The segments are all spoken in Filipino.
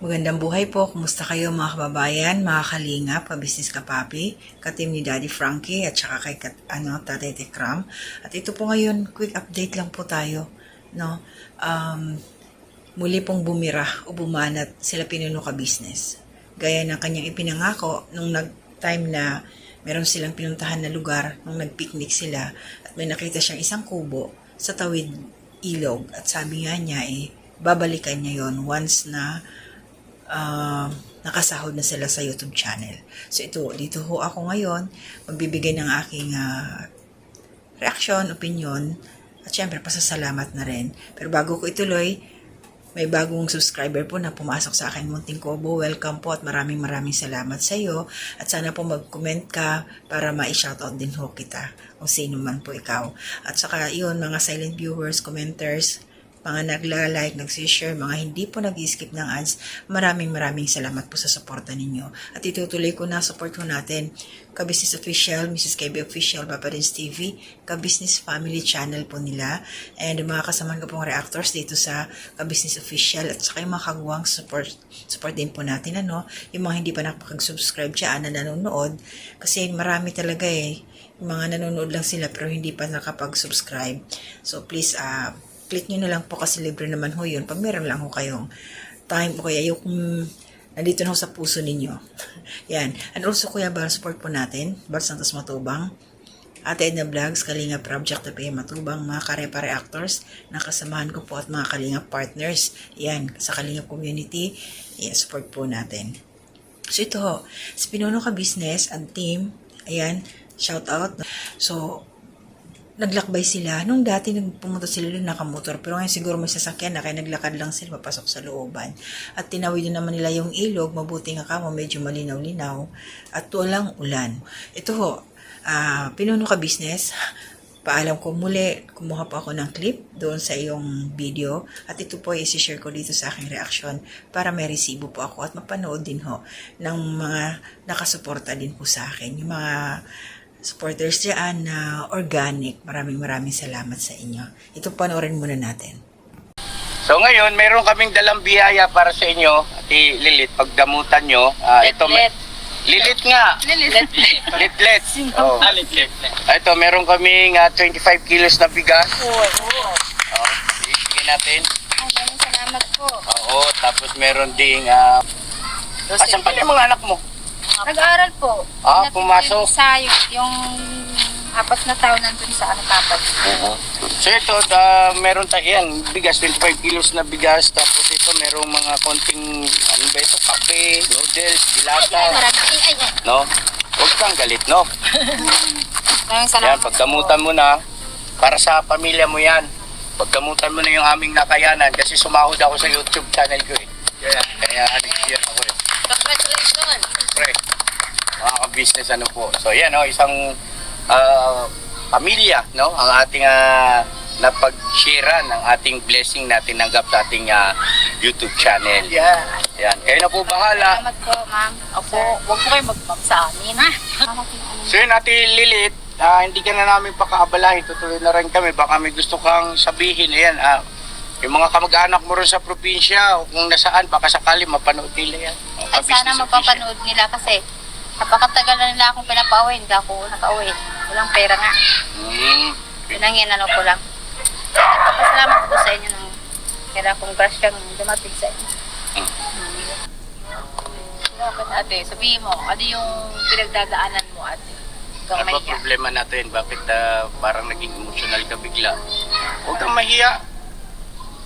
Magandang buhay po. Kumusta kayo mga kababayan, mga kalingap, ka-business kapapi, ka-team ni Daddy Frankie at saka kay Tatay Tekram. At ito po ngayon, quick update lang po tayo. No? Muli pong bumira o bumanat sila Pinuno Ka-Business. Gaya ng kanyang ipinangako nung time na meron silang pinuntahan na lugar nung nag-picnic sila at may nakita siyang isang kubo sa tawid ilog. At sabi nga niya babalikan niya yon once na nakasahod na sila sa YouTube channel. So dito ho ako ngayon, magbibigay ng aking reaction, opinion, at syempre pasasalamat na rin. Pero bago ko ituloy, may bagong subscriber po na pumasok sa akin, Munting Kobo. Welcome po at maraming salamat sa iyo. At sana po mag-comment ka para ma-shoutout din ho kita kung sino man po ikaw. At saka yun, mga silent viewers, commenters, mga nagla-like, nag-share, mga hindi po nag-skip ng ads, maraming salamat po sa suporta ninyo. At itutuloy ko na, support ko natin Ka-Business Official, Mrs. KB Official, Papa Rins TV, Ka-Business Family Channel po nila, and mga kasamahan ko pong reactors dito sa Ka-Business Official, at saka yung mga kagawang support din po natin, yung mga hindi pa nakapag-subscribe dyan na nanonood, kasi marami talaga yung mga nanonood lang sila pero hindi pa nakapag-subscribe. So please, click nyo na lang po kasi libre naman ho yun. Pag meron lang ho kayong time o kaya yung nandito na ho sa puso ninyo. Yan. And also, Kuya Bal, support po natin. Bal Santos Matubang, Ate Edna Vlogs, Kalinga Project Tapia Matubang, mga Karepa Reactors, nakasamahan ko po at mga Kalinga Partners. Yan. Sa Kalinga Community, support po natin. So ito ho, sa Pinuno Ka-Business and team, ayan, shout out. So, naglakbay sila. Nung dati pumunta sila doon nakamotor, pero ngayon siguro may sasakyan na kaya naglakad lang sila papasok sa looban. At tinawid din naman nila yung ilog, mabuti nga kamo, medyo malinaw-linaw at walang ulan. Ito ho, Pinuno Ka-Business, paalam ko muli, kumuha po ako ng clip doon sa iyong video at ito po isi-share ko dito sa aking reaction para may resibo po ako at mapanood din ho ng mga nakasuporta din po sa akin. Yung mga supporters dyan na organic. Maraming salamat sa inyo. Ito panoorin muna natin. So ngayon, meron kaming dalang biyaya para sa inyo, Ate Lilit, pagdamutan nyo. Lilit nga. Litlet. Oh. Ito, meron kaming 25 kilos na bigas. Ibigay natin. Maraming salamat po. Oo, tapos meron ding... asan pala yung mga anak mo? Nag-aaral po. Pumasok. Yung 4 na taon nandun sa papat. So ito, meron tayo yan, bigas, 25 kilos na bigas, tapos ito merong mga konting, kape, noodles, dilata. No? Huwag kang galit, no? Maraming salamat. Yan, pagdamutan mo na, para sa pamilya mo yan. Pagdamutan mo na yung aming nakayanan, kasi sumahod ako sa YouTube channel ko Kaya nag-share ako Congratulations! Pre, mga ka-business po. So yan, isang pamilya, ang ating napag-share ng ating blessing na tinanggap sa ating YouTube channel. Yan, kayo na po bahala. Salamat po, ma'am. Opo, huwag po kayo mag-map sa amin, ha? So yun, Ate Lilit, hindi ka na namin pakaabalahin, tutuloy na rin kami. Baka may gusto kang sabihin, ayan, yung mga kamag-anak mo rin sa probinsya o kung nasaan, baka sakali mapanood nila yan. Ay, sana mapapanood nila kasi napakatagal na nila akong pinapauwi, hindi ako nakauwi. Walang pera nga. Yun ang ko lang. Nagpapasalamat po sa inyo ng kaya kong grasyang dumating sa inyo. Salamat ate, sabihin mo, ano yung pinagdadaanan mo ate? Ano ba problema natin? Bakit parang naging emotional ka bigla? Huwag kang mahiya.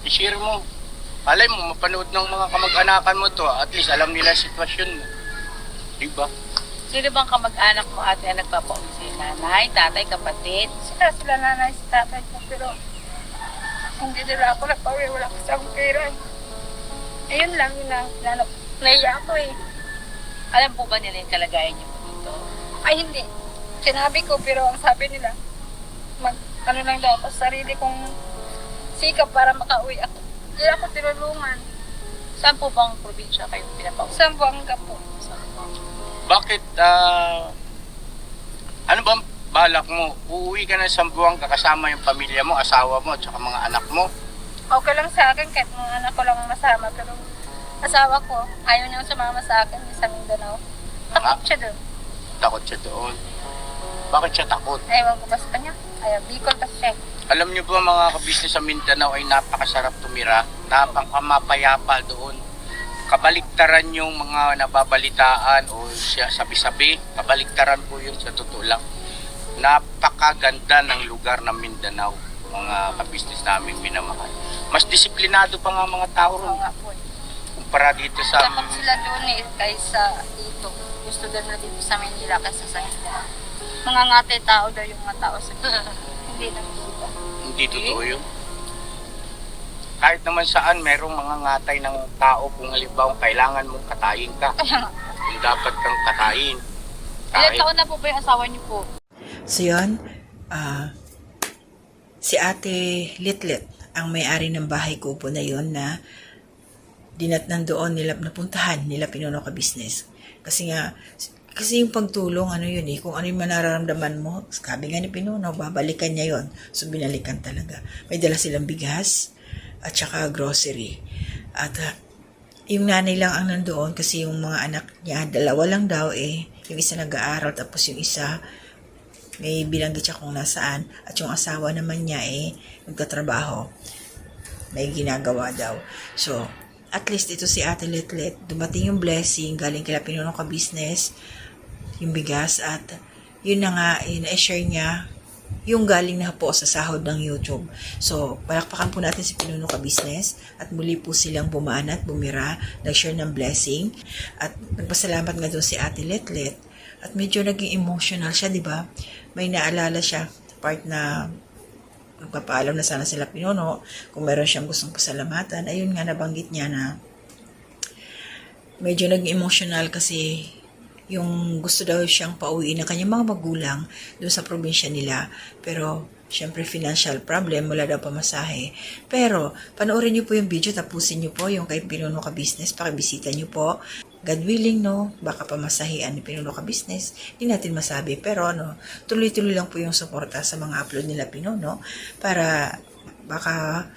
I-share mo. Alay mo, mapanood ng mga kamag-anakan mo to. At least alam nila sitwasyon mo. Diba? Sino bang kamag-anak mo ate na nagpapauwi si nanay, tatay, kapatid? Sila nanay, si tatay ko, pero hindi nila ako napauwi, wala ko sa pera. Ayun lang, naiya ako Alam po ba nila yung kalagayan niyo dito? Ay, hindi. Sinabi ko, pero ang sabi nila, ano lang daw, sa sarili kong sikap para makauwi ako. Hindi ako tinulungan. Saan po bang probinsya kayo pinapauwi? Sa Buanga po. Bakit, ano bang balak mo? Uuwi ka na sa Zamboanga kasama yung pamilya mo, asawa mo, at saka mga anak mo? Okay lang sa akin kahit mga anak ko lang masama, pero asawa ko, ayaw niya sumama sa akin sa Mindanao. Takot siya doon. Takot siya doon. Bakit siya takot? Ewan ko ba sa kanya? Ayaw, Bicol kasi siya. Alam niyo ba mga kabisnes sa Mindanao ay napakasarap tumira, napakamapayapa doon. Kabaliktaran yung mga nababalitaan o siya sabi-sabi, kabaliktaran po yun sa totoo lang. Napakaganda ng lugar ng Mindanao, mga kabisnes namin minamahal. Mas disiplinado pa nga mga tao Oo ron nga po. kumpara dito sa... Takot sila doon kaysa dito. Gusto doon na dito sa Manila kaysa sa Mindanao. Mga ngate tao daw yung mga tao sa hindi na dito. Hindi totoo yun. Kahit naman saan, merong mga ngatay ng tao kung halimbawa kailangan mong katayin ka. Kaya nga. Kung dapat kang katayin. Ilan taon na po ba yung asawa niyo po? So yun, si Ate Litlit ang may-ari ng bahay kubo na yon na dinatnan doon nila, napuntahan nila Pinuno Ka Business. Kasi yung pagtulong, ano yun kung ano yung nararamdaman mo, sabi nga ni Pinuno, babalikan niya yon. So binalikan talaga. May dala silang bigas at saka grocery. At yung nanay lang ang nandoon kasi yung mga anak niya, dalawa lang daw yung isa nag-aaral tapos yung isa may bilanggit siya kung nasaan at yung asawa naman niya nagtatrabaho. May ginagawa daw. So, at least ito si Ate Litlit, dumating yung blessing galing kila Pinuno Ka Business, yung bigas at yun na nga, i-share niya yung galing na po sa sahod ng YouTube. So, palakpakan po natin si Pinuno Ka Business at muli po silang bumaan at bumira, nag-share ng blessing at nagpasalamat nga doon si Ate Litlit at medyo naging emotional siya, di ba? May naalala siya part na magpapaalam na sana sila Pinuno kung meron siyang gustong pasalamatan. Ayun nga, nabanggit niya na medyo naging emotional kasi yung gusto daw siyang pauwiin ng kanyang mga magulang doon sa probinsya nila. Pero, syempre, financial problem, wala daw pamasahe. Pero, panoorin niyo po yung video, tapusin niyo po yung kay Pinuno Ka Business, pakibisita niyo po. God willing, baka pamasahian ni Pinuno Ka Business, hindi natin masabi. Pero, tuloy-tuloy lang po yung suporta sa mga upload nila Pinuno para baka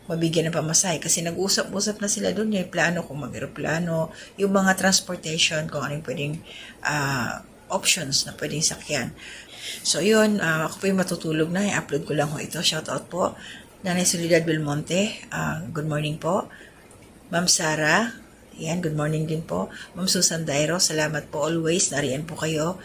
mabigyan ng pamasahe kasi nag-usap-usap na sila doon yung plano kung mag-aeroplano, yung mga transportation, kung ano yung pwedeng options na pwedeng sakyan. So yun, ako po yung matutulog na, i-upload ko lang ito. Shout out po, Nanay Soledad Belmonte, good morning po. Ma'am Sara, yan, good morning din po. Ma'am Susan Dairo, salamat po always. Nariyan po kayo.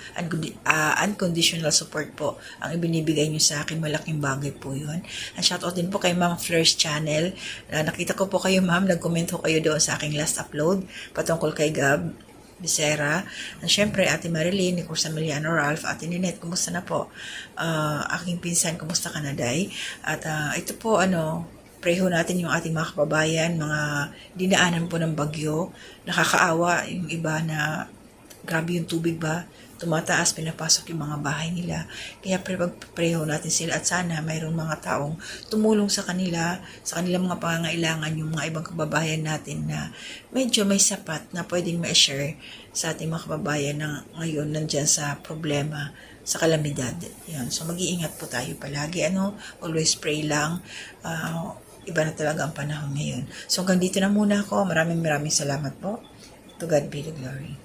Unconditional support po ang ibinibigay nyo sa akin. Malaking bagay po yun. And shoutout din po kay Ma'am Flir's channel. Nakita ko po kayo, ma'am. Nag-comment po kayo doon sa aking last upload patungkol kay Gab Becerra. And syempre, Ate Marilyn, ni Cursa Emiliano Ralph, Ate Ninette, kumusta na po? Aking pinsan, kumusta ka na, Day? At ito po, preho natin yung ating mga kababayan, mga dinaanan po ng bagyo. Nakakaawa yung iba na grabe yung tubig ba, tumataas, pinapasok yung mga bahay nila. Kaya preho natin sila at sana mayroong mga taong tumulong sa kanila, sa kanilang mga pangangailangan, yung mga ibang kababayan natin na medyo may sapat na pwedeng ma-share sa ating mga kababayan na ngayon nandyan sa problema, sa kalamidad. Yan. So mag-iingat po tayo palagi. Always pray lang. Iba na talaga ang panahon ngayon. So hanggang dito na muna ako. Maraming salamat po. To God be the glory.